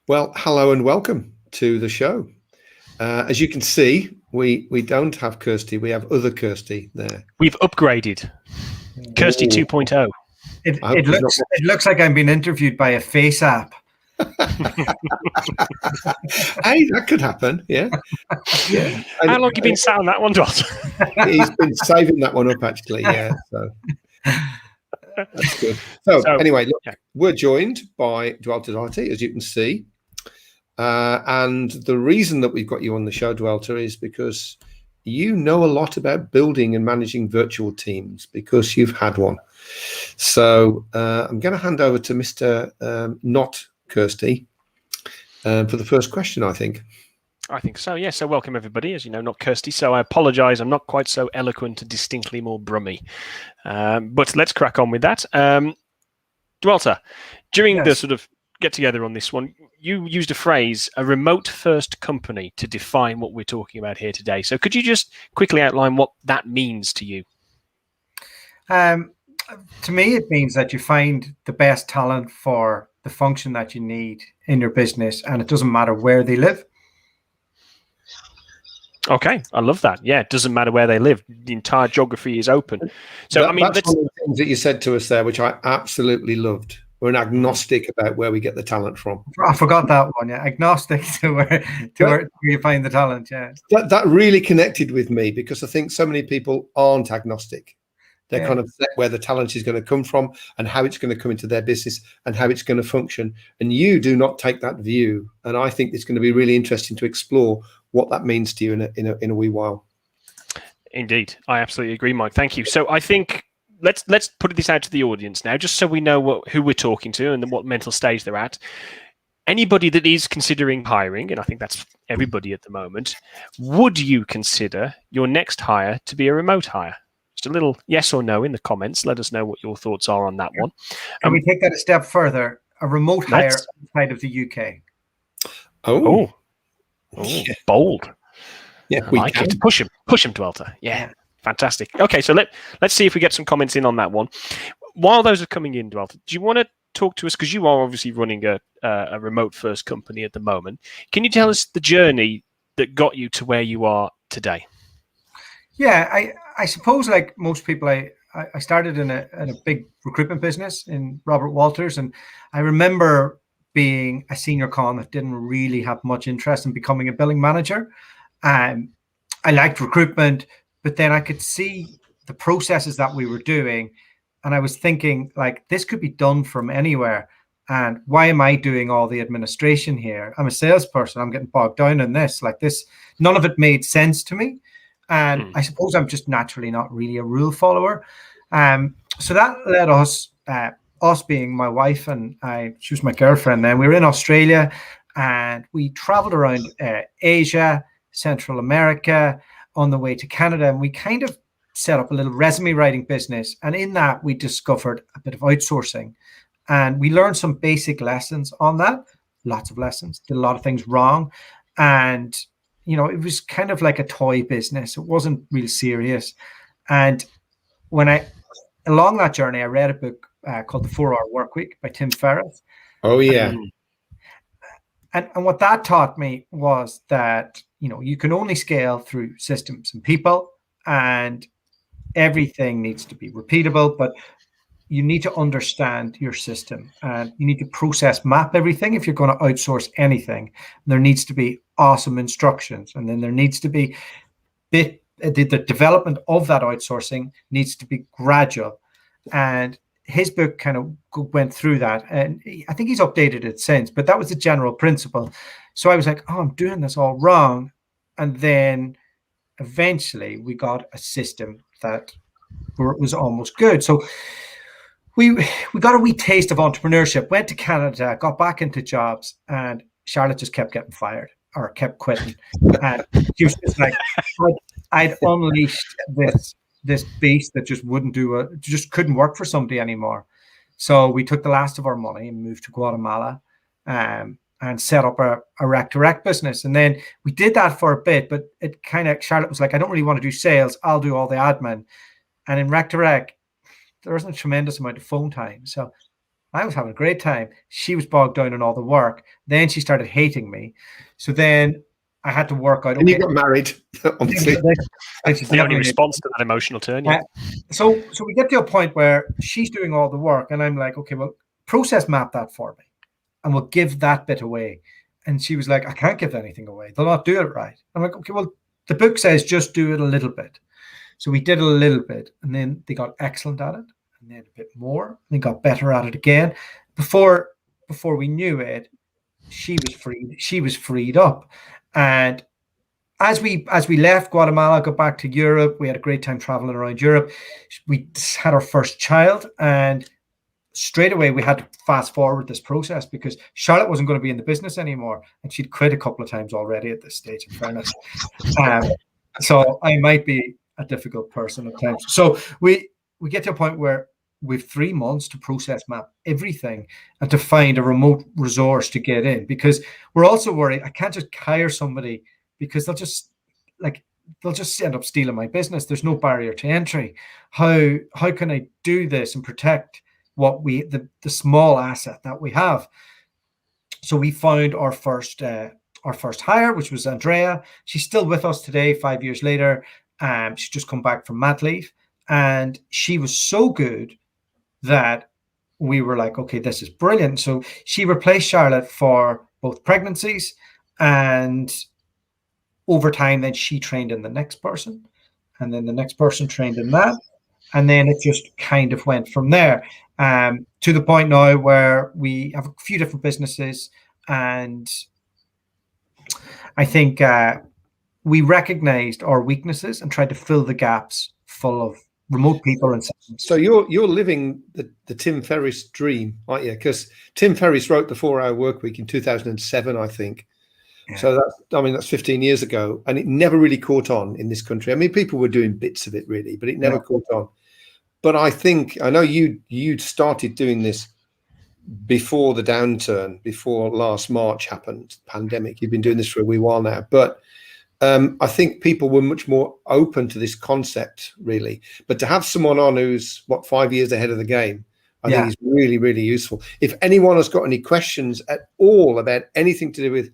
Well, hello and welcome to the show. As you can see, we don't have Kirsty. We have other Kirsty there. We've upgraded. Kirsty 2.0. It looks like I'm being interviewed by a face app. Hey, that could happen. Yeah. How long have you been sat on that one, Dot? He's been saving that one up, actually. Yeah. So that's good. So anyway, look, we're joined by Dualta Doherty, as you can see. And the reason that we've got you on the show, Dualta, is because you know a lot about building and managing virtual teams because you've had one. So I'm going to hand over to Mr. Not Kirsty for the first question, I think. I think so, yeah. So welcome, everybody. As you know, not Kirsty. So I apologise. I'm not quite so eloquent and distinctly more brummy. But let's crack on with that. Dualta, during the sort of get-together on this one, you used a phrase, a remote-first company, to define what we're talking about here today. So could you just quickly outline what that means to you? To me, it means that you find the best talent for the function that you need in your business, and it doesn't matter where they live. Okay, I love that. Yeah, it doesn't matter where they live. The entire geography is open. So, that's one of the things that you said to us there, which I absolutely loved. We're an agnostic about where we get the talent from. I forgot that one. Yeah, agnostic to where you find the talent. Yeah, that really connected with me because I think so many people aren't agnostic. They're kind of set where the talent is going to come from and how it's going to come into their business and how it's going to function. And you do not take that view. And I think it's going to be really interesting to explore what that means to you in a wee while. Indeed, I absolutely agree, Mike. Thank you. So I think let's put this out to the audience now, just so we know who we're talking to and what mental stage they're at. Anybody that is considering hiring, and I think that's everybody at the moment, would you consider your next hire to be a remote hire? Just a little yes or no in the comments. Let us know what your thoughts are on that one. Can we take that a step further? A remote hire outside of the UK. Oh, yeah. Bold. Yeah, I like it. Push him, Dualta. Yeah, fantastic. Okay, so let's see if we get some comments in on that one. While those are coming in, Dualta, do you want to talk to us, because you are obviously running a remote first company at the moment? Can you tell us the journey that got you to where you are today? Yeah, I suppose like most people, I started in a big recruitment business in Robert Walters, and I remember being a senior con that didn't really have much interest in becoming a billing manager. I liked recruitment, but then I could see the processes that we were doing, and I was thinking, like, this could be done from anywhere. And why am I doing all the administration here? I'm a salesperson. I'm getting bogged down in this. Like this, none of it made sense to me. And I suppose I'm just naturally not really a rule follower. So that led us being my wife and she was my girlfriend then, we were in Australia and we traveled around Asia, Central America, on the way to Canada. And we kind of set up a little resume writing business. And in that, we discovered a bit of outsourcing. And we learned some basic lessons on that, lots of lessons, did a lot of things wrong. And you know, it was kind of like a toy business. It wasn't real serious. And along that journey, I read a book called The 4-Hour Workweek by Tim Ferris. Oh, yeah. And what that taught me was that, you know, you can only scale through systems and people, and everything needs to be repeatable, but you need to understand your system and you need to process map everything. If you're going to outsource anything, there needs to be awesome instructions. And then there needs to be the development of that outsourcing needs to be gradual. And his book kind of went through that. And I think he's updated it since, but that was the general principle. So I was like, oh, I'm doing this all wrong. And then eventually we got a system that was almost good. So we got a wee taste of entrepreneurship, went to Canada, got back into jobs, and Charlotte just kept getting fired or kept quitting. And she was just like, I'd unleashed this beast that just couldn't work for somebody anymore. So we took the last of our money and moved to Guatemala and set up a rec-to-rec business. And then we did that for a bit, but it kind of, Charlotte was like, I don't really want to do sales. I'll do all the admin. And in rec-to-rec, there wasn't a tremendous amount of phone time. So I was having a great time. She was bogged down in all the work. Then she started hating me. So then I had to work out. And you got married, obviously. The only response to that emotional turn. Yeah. So we get to a point where she's doing all the work, and I'm like, okay, well, process map that for me, and we'll give that bit away. And she was like, I can't give anything away. They'll not do it right. I'm like, okay, well, the book says just do it a little bit. So we did a little bit, and then they got excellent at it, and then a bit more, and they got better at it again. Before we knew it, she was freed up. And as we left Guatemala, got back to Europe, we had a great time traveling around Europe. We had our first child, and straight away we had to fast forward this process because Charlotte wasn't going to be in the business anymore, and she'd quit a couple of times already at this stage, in fairness. So I might be a difficult person at times. So we get to a point where we've 3 months to process map everything and to find a remote resource to get in, because we're also worried I can't just hire somebody because they'll just end up stealing my business. There's no barrier to entry. How can I do this and protect what the small asset that we have? So we found our first hire, which was Andrea. She's still with us today, 5 years later. She's just come back from mat leave, and she was so good that we were like, okay, this is brilliant. So she replaced Charlotte for both pregnancies, and over time, then she trained in the next person, and then the next person trained in that. And then it just kind of went from there, to the point now where we have a few different businesses. And I think we recognized our weaknesses and tried to fill the gaps full of remote people and systems. So you're living the Tim Ferris dream, aren't you? Because Tim Ferris wrote the 4-Hour Workweek in 2007, I think. Yeah. So that's 15 years ago, and it never really caught on in this country. I mean, people were doing bits of it really, but it never caught on. But I know you'd started doing this before the downturn, before last March happened, pandemic. You've been doing this for a wee while now, but I think people were much more open to this concept, really. But to have someone on who's 5 years ahead of the game, I think is really, really useful. If anyone has got any questions at all about anything to do with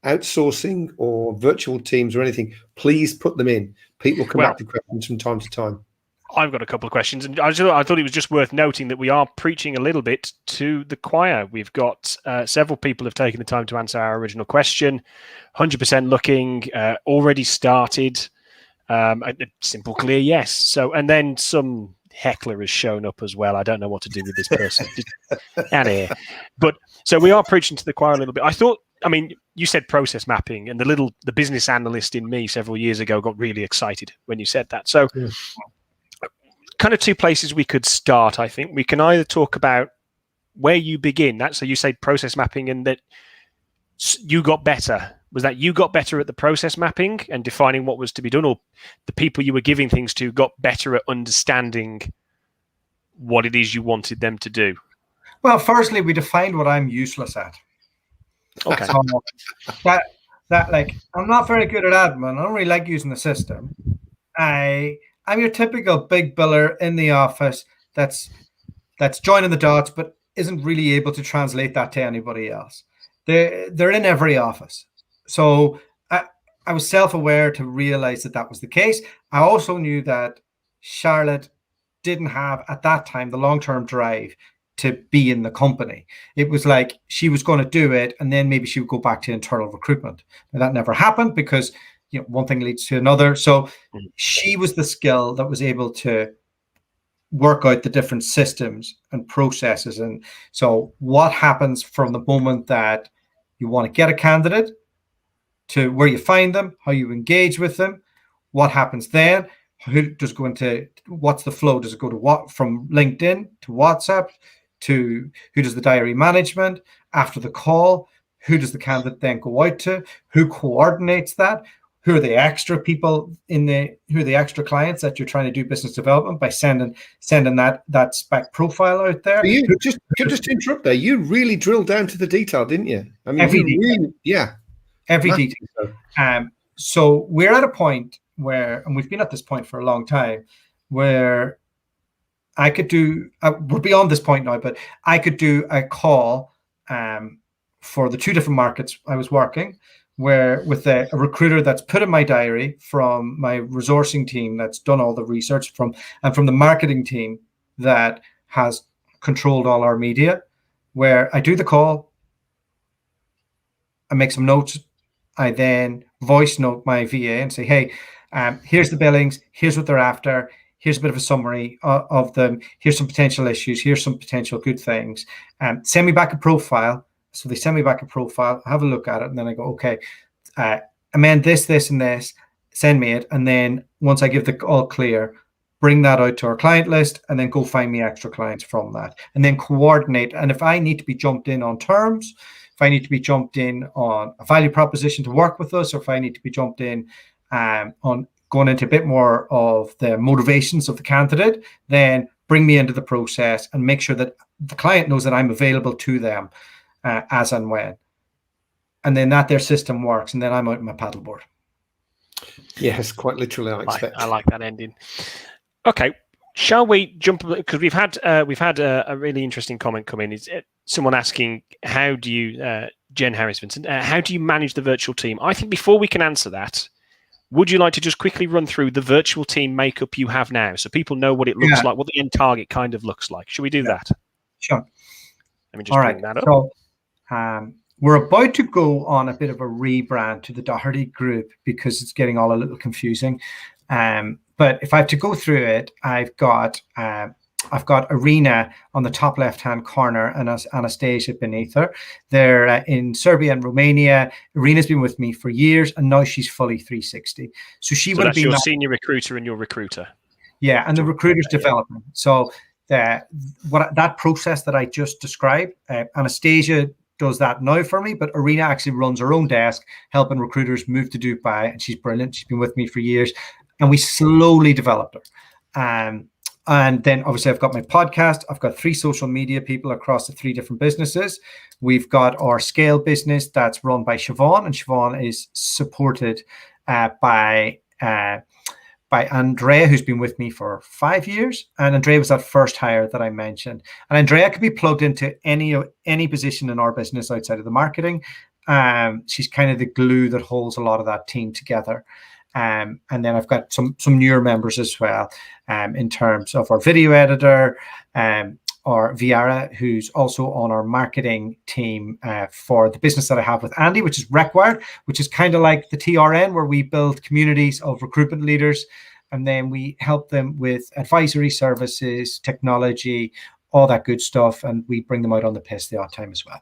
outsourcing or virtual teams or anything, please put them in. People come back to questions from time to time. I've got a couple of questions, and I thought it was just worth noting that we are preaching a little bit to the choir. We've got several people have taken the time to answer our original question. 100% looking, already started, a simple, clear yes. So, and then some heckler has shown up as well. I don't know what to do with this person. Out of here. But so we are preaching to the choir a little bit. I mean, you said process mapping, and the business analyst in me several years ago got really excited when you said that. So. Yeah. Kind of two places we could start, I think. We can either talk about where you begin. So you say process mapping, and that you got better. Was that you got better at the process mapping and defining what was to be done, or the people you were giving things to got better at understanding what it is you wanted them to do? Well, firstly, we defined what I'm useless at. Okay. So that like, I'm not very good at admin. I don't really like using the system. I'm your typical big biller in the office that's joining the dots, but isn't really able to translate that to anybody else. They're in every office. So I was self-aware to realize that was the case. I also knew that Charlotte didn't have, at that time, the long-term drive to be in the company. It was like she was going to do it, and then maybe she would go back to internal recruitment. And that never happened because one thing leads to another. So she was the skill that was able to work out the different systems and processes. And so what happens from the moment that you want to get a candidate to where you find them, how you engage with them, what happens then, who does go into, what's the flow? Does it go to what, from LinkedIn to WhatsApp to who does the diary management after the call? Who does the candidate then go out to? Who coordinates that? Who are the extra people who are the extra clients that you're trying to do business development by sending that spec profile out there? Just to interrupt there, you really drilled down to the detail, didn't you? I mean, every detail. So we're at a point where, and we've been at this point for a long time, where I could do, we're beyond this point now, but I could do a call for the 2 different markets I was working, where with a recruiter that's put in my diary, from my resourcing team that's done all the research, and from the marketing team that has controlled all our media, where I do the call, I make some notes, I then voice note my VA and say, hey, here's the billings, here's what they're after, here's a bit of a summary of them, here's some potential issues, here's some potential good things. Send me back a profile. So they send me back a profile, I have a look at it, and then I go, okay, amend this, this, and this, send me it. And then once I give the all clear, bring that out to our client list, and then go find me extra clients from that. And then coordinate. And if I need to be jumped in on terms, if I need to be jumped in on a value proposition to work with us, or if I need to be jumped in on going into a bit more of the motivations of the candidate, then bring me into the process and make sure that the client knows that I'm available to them as and when. And then that their system works, and then I'm out in my paddleboard. Yes, quite literally, I expect. I like that ending. Okay, shall we jump? Because we've had a really interesting comment come in. Is someone asking, how do you, Jen Harris Vincent, how do you manage the virtual team? I think before we can answer that, would you like to just quickly run through the virtual team makeup you have now, so people know what it looks like, what the end target kind of looks like? Should we do that? Sure. Let me just bring that up. So, we're about to go on a bit of a rebrand to the Doherty Group because it's getting all a little confusing. But if I have to go through it, I've got Irina on the top left-hand corner and Anastasia beneath her. They're in Serbia and Romania. Irina's been with me for years, and now she's fully 360. So would have been your senior recruiter and your recruiter. Yeah, and the recruiter's development. So that process that I just described, Anastasia does that now for me, but Irina actually runs her own desk, helping recruiters move to Dubai, and she's brilliant. She's been with me for years, and we slowly developed her. And then obviously I've got my podcast. I've got 3 social media people across the 3 different businesses. We've got our scale business that's run by Siobhan, and Siobhan is supported by Andrea, who's been with me for 5 years. And Andrea was that first hire that I mentioned. And Andrea could be plugged into any position in our business outside of the marketing. She's kind of the glue that holds a lot of that team together. And then I've got some newer members as well, in terms of our video editor, or Viara, who's also on our marketing team for the business that I have with Andy, which is Required, which is kind of like the TRN, where we build communities of recruitment leaders, and then we help them with advisory services, technology, all that good stuff, and we bring them out on the piss the odd time as well.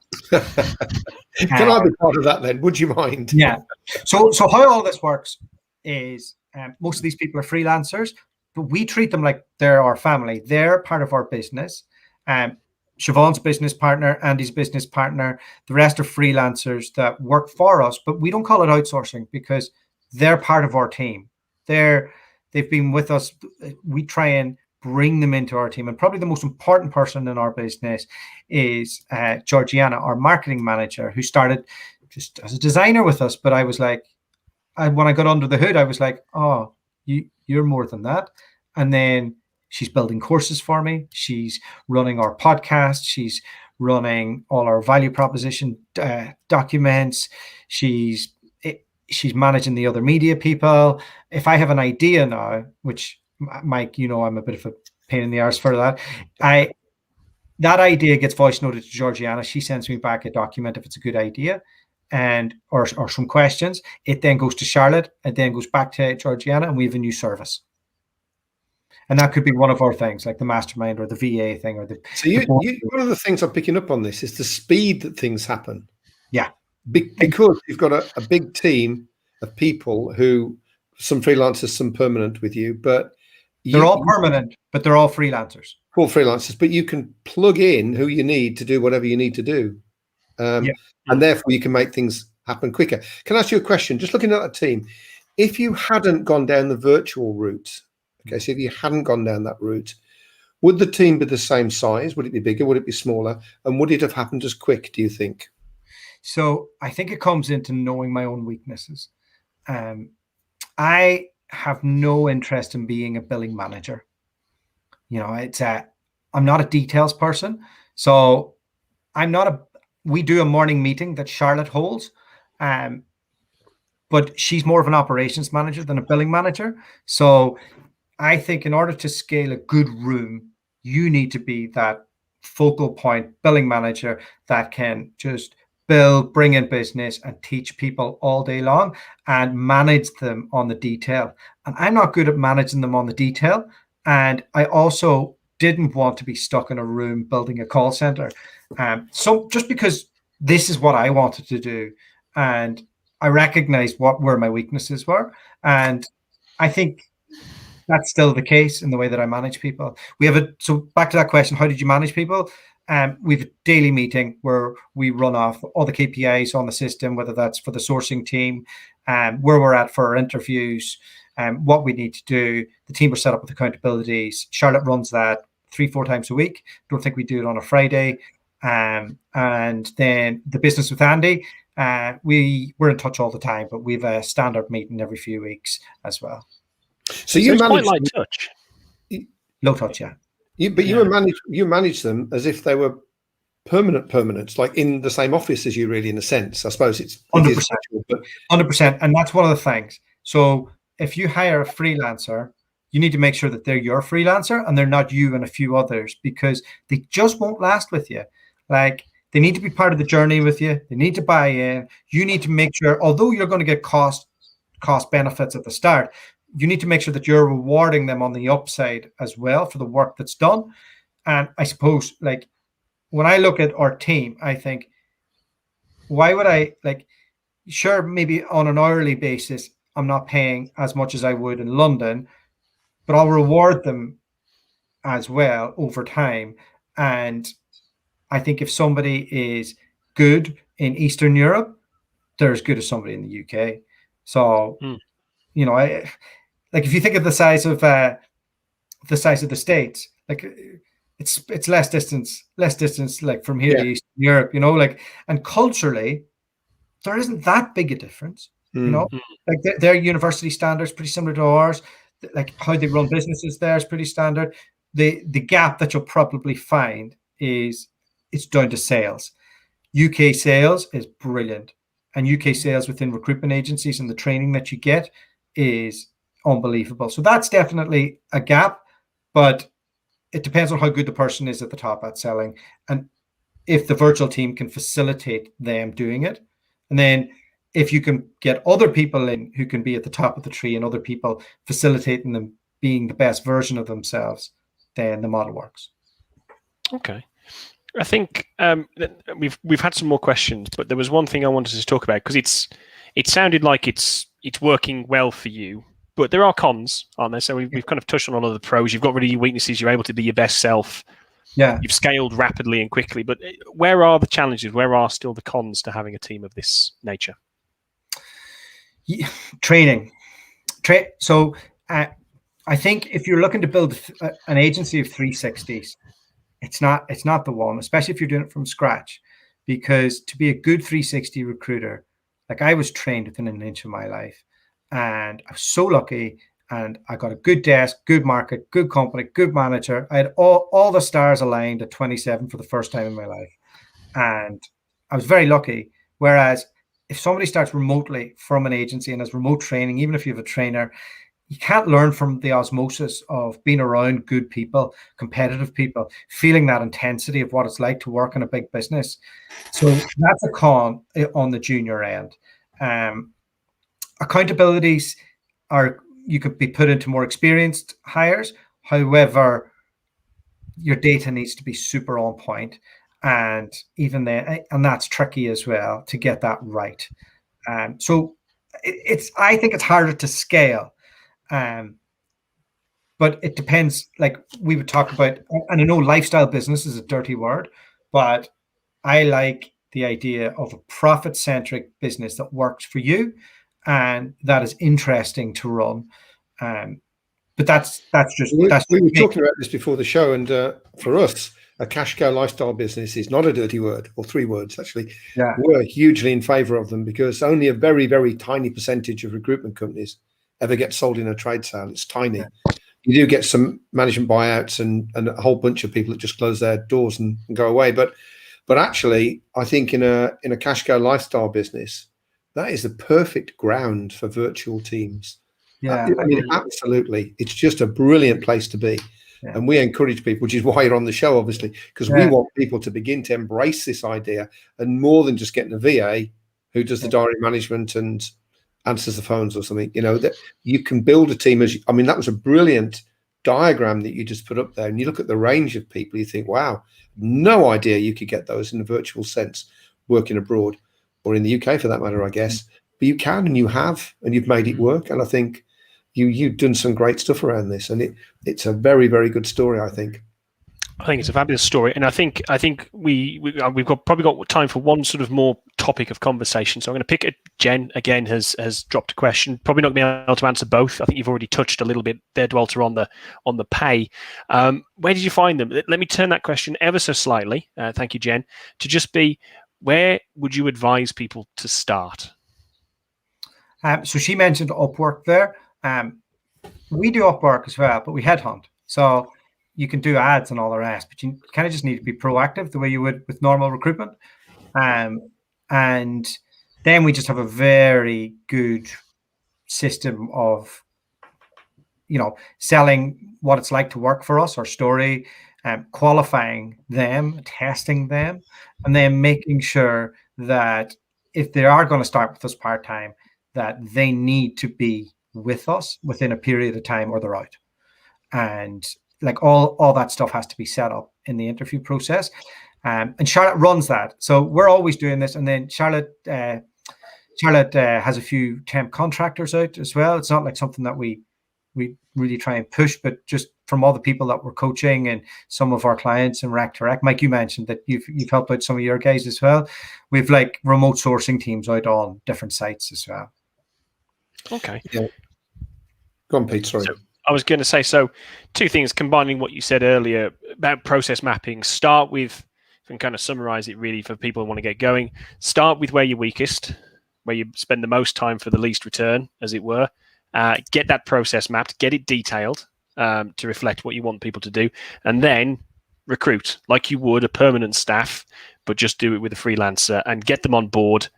Can I be part of that then? Would you mind? Yeah. So how all this works is most of these people are freelancers, but we treat them like they're our family. They're part of our business. Siobhan's business partner, Andy's business partner, the rest are freelancers that work for us, but we don't call it outsourcing because they're part of our team. They've been with us. We try and bring them into our team. And probably the most important person in our business is Georgiana, our marketing manager, who started just as a designer with us. But I was like, when I got under the hood, I was like, oh, you're more than that. And then she's building courses for me. She's running our podcast. She's running all our value proposition documents. She's managing the other media people. If I have an idea now, which Mike, I'm a bit of a pain in the arse for that. That idea gets voice noted to Georgiana. She sends me back a document if it's a good idea, or some questions. It then goes to Charlotte, and then goes back to Georgiana, and we have a new service. And that could be one of our things, like the mastermind or the VA thing, or the. So one of the things I'm picking up on this is the speed that things happen. Yeah, because you've got a big team of people who, some freelancers, some permanent with you, but they're all permanent, but they're all freelancers. All freelancers, but you can plug in who you need to do whatever you need to do, and therefore you can make things happen quicker. Can I ask you a question? Just looking at that team, if you hadn't gone down the virtual route. Okay, so if you hadn't gone down that route, would the team be the same size? Would it be bigger? Would it be smaller? And would it have happened as quick, do you think? So I think it comes into knowing my own weaknesses. I have no interest in being a billing manager. I'm not a details person. So we do a morning meeting that Charlotte holds. But she's more of an operations manager than a billing manager. So I think in order to scale a good room, you need to be that focal point billing manager that can just build, bring in business and teach people all day long and manage them on the detail. And I'm not good at managing them on the detail. And I also didn't want to be stuck in a room building a call center. So just because this is what I wanted to do, and I recognized where my weaknesses were. And I think that's still the case in the way that I manage people. So back to that question, how did you manage people? We have a daily meeting where we run off all the KPIs on the system, whether that's for the sourcing team, where we're at for our interviews, what we need to do. The team are set up with accountabilities. Charlotte runs that 3-4 times a week. Don't think we do it on a Friday. And then the business with Andy, we're in touch all the time, but we have a standard meeting every few weeks as well. So you it's manage quite light touch. Low touch, yeah. You manage them as if they were permanents, like in the same office as you, really, in a sense. I suppose it's 100%. 100%. And that's one of the things. So if you hire a freelancer, you need to make sure that they're your freelancer and they're not you and a few others, because they just won't last with you. Like, they need to be part of the journey with you. They need to buy in. You need to make sure, although you're going to get cost benefits at the start, you need to make sure that you're rewarding them on the upside as well for the work that's done. And I suppose, like, when I look at our team, I think, why would I, like, sure, maybe on an hourly basis, I'm not paying as much as I would in London, but I'll reward them as well over time. And I think if somebody is good in Eastern Europe, they're as good as somebody in the UK. So, like, if you think of the size of the States, like, it's less distance, like from here to Eastern Europe, like, and culturally, there isn't that big a difference, like their university standards pretty similar to ours. Like, how they run businesses there is pretty standard. The gap that you'll probably find is it's down to sales. UK sales is brilliant, and UK sales within recruitment agencies and the training that you get is unbelievable. So that's definitely a gap, but it depends on how good the person is at the top at selling, and if the virtual team can facilitate them doing it. And then if you can get other people in who can be at the top of the tree and other people facilitating them being the best version of themselves, then the model works. Okay. I think we've had some more questions, but there was one thing I wanted to talk about, because it sounded like it's working well for you, but there are cons, aren't there? So we've kind of touched on all of the pros. You've got rid of your weaknesses. You're able to be your best self. Yeah. You've scaled rapidly and quickly, but where are the challenges? Where are still the cons to having a team of this nature? Training. So I think if you're looking to build an agency of 360s, it's not the one, especially if you're doing it from scratch, because to be a good 360 recruiter, like, I was trained within an inch of my life, and I was so lucky, and I got a good desk, good market, good company, good manager. I had all the stars aligned at 27 for the first time in my life, and I was very lucky. Whereas if somebody starts remotely from an agency and has remote training, even if you have a trainer, you can't learn from the osmosis of being around good people, competitive people, feeling that intensity of what it's like to work in a big business. So that's a con on the junior end. Accountabilities you could be put into more experienced hires. However, your data needs to be super on point. And even then, and that's tricky as well to get that right. So I think it's harder to scale. But it depends. Like, we would talk about, and I know lifestyle business is a dirty word, but I like the idea of a profit-centric business that works for you and that is interesting to run. But that's just. We were talking about this before the show, and for us, a cash cow lifestyle business is not a dirty word, or 3 words actually. Yeah. We're hugely in favor of them, because only a very, very tiny percentage of recruitment companies ever get sold in a trade sale. It's tiny. You do get some management buyouts and a whole bunch of people that just close their doors and go away. But actually, I think in a cash cow lifestyle business, that is the perfect ground for virtual teams. Yeah, I mean, absolutely. It's just a brilliant place to be. Yeah. And we encourage people, which is why you're on the show, obviously, because we want people to begin to embrace this idea, and more than just getting a VA who does the diary management and answers the phones or something, that you can build a team. That was a brilliant diagram that you just put up there. And you look at the range of people, you think, wow, no idea you could get those in a virtual sense working abroad or in the UK for that matter, I guess. But you can, and you have, and you've made it work. And I think you've done some great stuff around this, and it's a very, very good story, I think. I think it's a fabulous story, and I think we've probably got time for one sort of more topic of conversation. So I'm going to pick it. Jen again has dropped a question. Probably not going to be able to answer both. I think you've already touched a little bit there, Dualta, on the pay. Where did you find them? Let me turn that question ever so slightly. Thank you, Jen. To just be, where would you advise people to start? So she mentioned Upwork there. We do Upwork as well, but we headhunt. So you can do ads and all the rest, but you kind of just need to be proactive the way you would with normal recruitment. And then we just have a very good system of, selling what it's like to work for us, our story, qualifying them, testing them, and then making sure that if they are going to start with us part-time, that they need to be with us within a period of time or they're out. And like all that stuff has to be set up in the interview process. And Charlotte runs that. So we're always doing this. And then Charlotte has a few temp contractors out as well. It's not like something that we really try and push, but just from all the people that we're coaching and some of our clients in Rec to Rec. Mike, you mentioned that you've helped out some of your guys as well. We've like remote sourcing teams out on different sites as well. Okay. Yeah. Go on, Pete, sorry. So I was going to say, so two things, combining what you said earlier about process mapping. Start with, and kind of summarize it really for people who want to get going, start with where you're weakest, where you spend the most time for the least return, as it were. Get that process mapped, get it detailed to reflect what you want people to do, and then recruit like you would a permanent staff, but just do it with a freelancer and get them on board.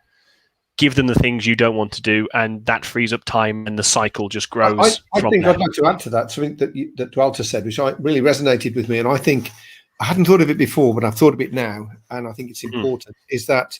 Give them the things you don't want to do, and that frees up time, and the cycle just grows. I think I'd like to add to that something that Dualta said, which really resonated with me, and I think I hadn't thought of it before, but I've thought of it now, and I think it's important. Is that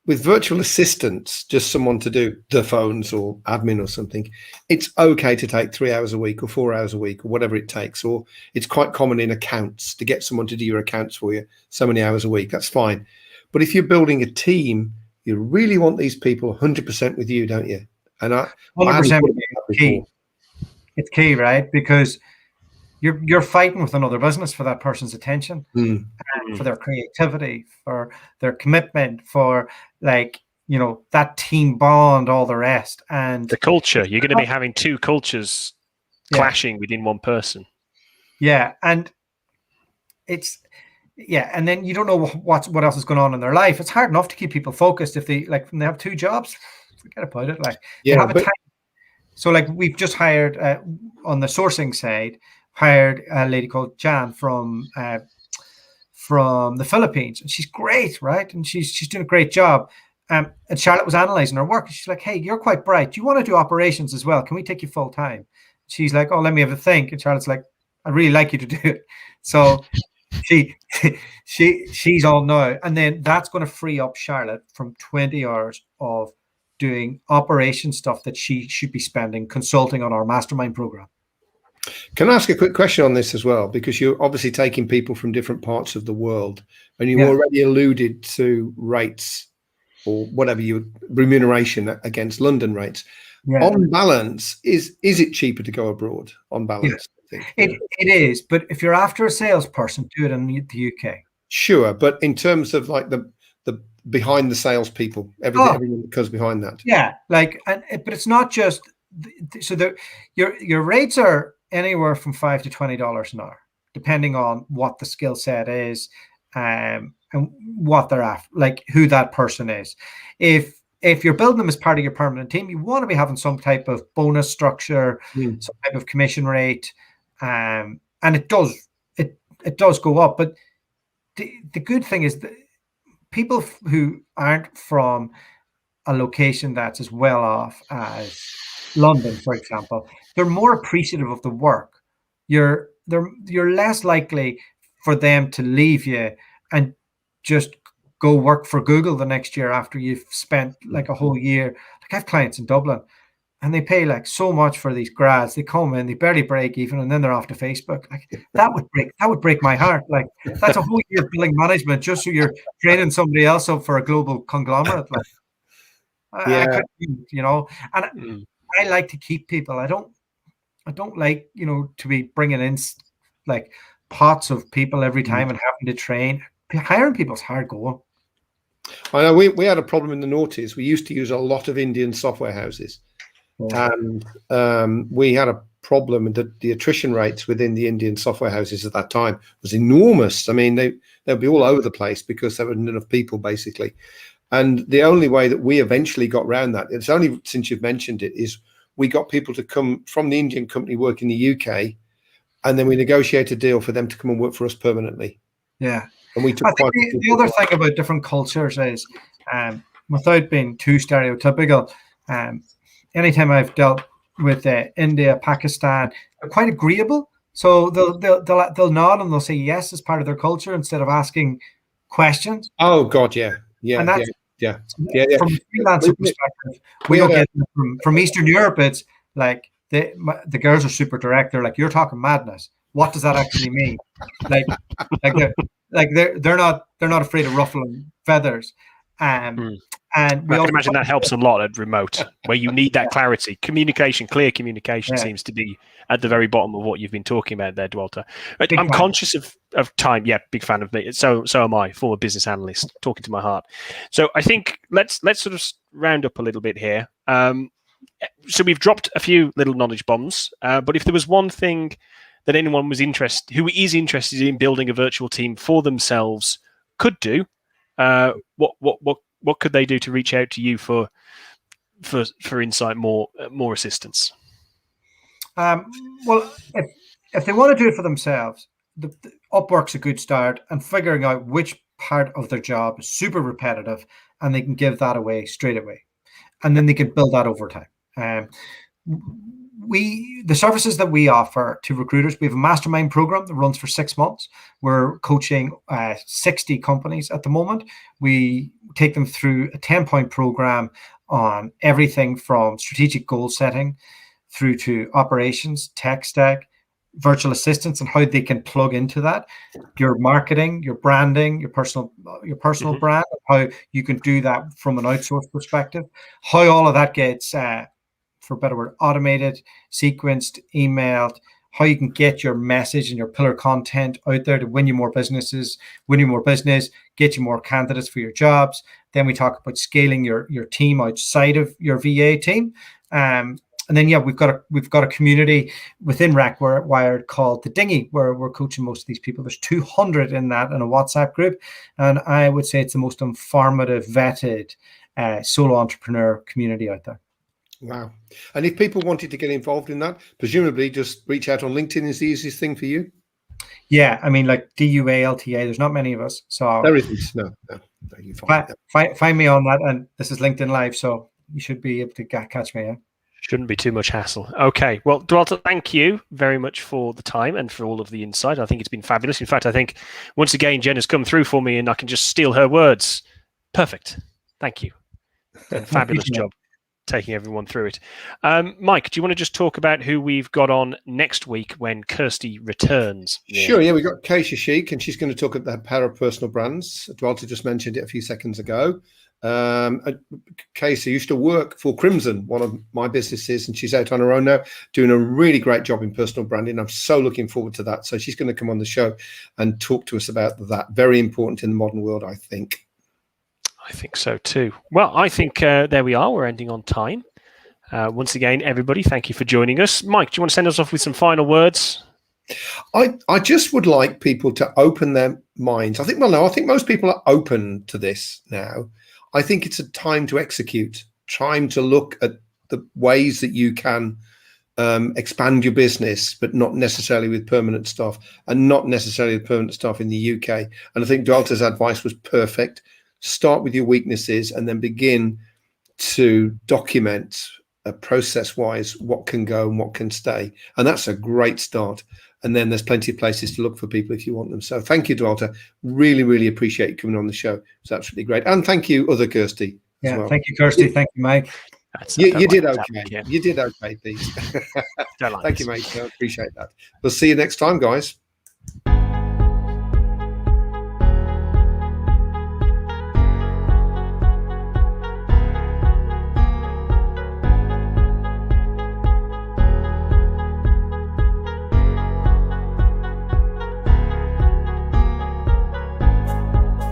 with virtual assistants, just someone to do the phones or admin or something, it's okay to take 3 hours a week or 4 hours a week or whatever it takes. Or it's quite common in accounts to get someone to do your accounts for you so many hours a week. That's fine. But if you're building a team, you really want these people 100% with you, don't you? And 100% key. It's key, right? Because you're fighting with another business for that person's attention, for their creativity, for their commitment, for that team bond, all the rest, and the culture. You're going to be having two cultures clashing within one person. Yeah, and and then you don't know what else is going on in their life. It's hard enough to keep people focused if they have two jobs. Forget about it. They have a time. So we've just hired on the sourcing side, hired a lady called Jan from the Philippines, and she's great, right? And she's doing a great job. And Charlotte was analyzing her work, and she's like, "Hey, you're quite bright. Do you want to do operations as well? Can we take you full time?" She's like, "Oh, let me have a think." And Charlotte's like, "I'd really like you to do it." So she's all now, and then that's going to free up Charlotte from 20 hours of doing operation stuff that she should be spending consulting on our mastermind program. Can I ask a quick question on this as well? Because you're obviously taking people from different parts of the world, and you already alluded to rates or whatever remuneration against London rates. Yeah. On balance, is it cheaper to go abroad? On balance, yeah. It is. But if you're after a salesperson, do it in the UK. Sure, but in terms of the behind the sales people, everything that goes behind that. Yeah, but it's not just your rates are anywhere from $5 to $20 an hour, depending on what the skill set is and what they're after, who that person is. If if you're building them as part of your permanent team, you want to be having some type of bonus structure, some type of commission rate, and it does go up. But the good thing is that people who aren't from a location that's as well off as London, for example, they're more appreciative of the work. You're less likely for them to leave you and just go work for Google the next year after you've spent like a whole year. Like I have clients in Dublin and they pay like so much for these grads. They come in, they barely break even, and then they're off to Facebook. Like that would break my heart. Like that's a whole year of billing management just so you're training somebody else up for a global conglomerate. Like I couldn't, and I like to keep people. I don't like, to be bringing in like pots of people every time and having to train. Hiring people's hard going. I know we had a problem in the noughties. We used to use a lot of Indian software houses, and we had a problem. The attrition rates within the Indian software houses at that time was enormous. I mean, they'd be all over the place because there weren't enough people, basically. And the only way that we eventually got around that, it's only since you've mentioned it, is we got people to come from the Indian company work in the UK, and then we negotiated a deal for them to come and work for us permanently. Yeah. And we took the other thing about different cultures is, without being too stereotypical, anytime I've dealt with India, Pakistan, they're quite agreeable. So they'll nod and they'll say yes as part of their culture instead of asking questions. Oh God, yeah. And that's, from a freelancer perspective, we don't get from Eastern Europe. It's like the girls are super direct. They're like, "You're talking madness. What does that actually mean?" They're not afraid of ruffling feathers. And I can imagine that helps a lot at remote, where you need that clarity. Clear communication seems to be at the very bottom of what you've been talking about there, Dualta. I'm conscious of time. Yeah, big fan of me. So am I, former business analyst, talking to my heart. So I think let's sort of round up a little bit here. So we've dropped a few little knowledge bombs, but if there was one thing that anyone who is interested in building a virtual team for themselves could do, what could they do to reach out to you for insight, more assistance? Well, if they want to do it for themselves, the Upwork's a good start, and figuring out which part of their job is super repetitive, and they can give that away straight away, and then they can build that over time. The services that we offer to recruiters, we have a mastermind program that runs for 6 months. We're coaching 60 companies at the moment. We take them through a 10-point program on everything from strategic goal setting through to operations, tech stack, virtual assistants, and how they can plug into that, your marketing, your branding, your personal brand, how you can do that from an outsourced perspective, how all of that gets for a better word, automated, sequenced, emailed, how you can get your message and your pillar content out there to win you more business, get you more candidates for your jobs. Then we talk about scaling your team outside of your VA team. And then, we've got a community within RackWired called The Dinghy, where we're coaching most of these people. There's 200 in that in a WhatsApp group. And I would say it's the most informative, vetted solo entrepreneur community out there. Wow. And if people wanted to get involved in that, presumably just reach out on LinkedIn is the easiest thing for you? Yeah, I mean, like DUALTA, there's not many of us. So there isn't. No, you find me on that. And this is LinkedIn Live, so you should be able to catch me. Yeah? Shouldn't be too much hassle. Okay. Well, Dualta, thank you very much for the time and for all of the insight. I think it's been fabulous. In fact, I think once again, Jen has come through for me and I can just steal her words. Perfect. Thank you. Fabulous job taking everyone through it. Mike, do you want to just talk about who we've got on next week when Kirsty returns? Sure, we've got Keisha Sheik, and she's going to talk about the power of personal brands. Dualta just mentioned it a few seconds ago. Keisha used to work for Crimson, one of my businesses, and she's out on her own now, doing a really great job in personal branding. I'm so looking forward to that. So she's going to come on the show and talk to us about that. Very important in the modern world, I think. I think so too. Well, I think there we are. We're ending on time. Once again, everybody, thank you for joining us. Mike, do you want to send us off with some final words? I just would like people to open their minds. I think most people are open to this now. I think it's a time to execute, time to look at the ways that you can expand your business, but not necessarily with permanent staff, and not necessarily with permanent staff in the UK. And I think Dualta's advice was perfect. Start with your weaknesses and then begin to document process-wise what can go and what can stay. And that's a great start. And then there's plenty of places to look for people if you want them. So thank you, Dualta. Really, really appreciate you coming on the show. It's absolutely great. And thank you, other Kirsty. Yeah, well. Thank you, Kirsty. Thank you, Mike. You did okay. You did okay, Pete. Like Thank you, mate. I appreciate that. We'll see you next time, guys.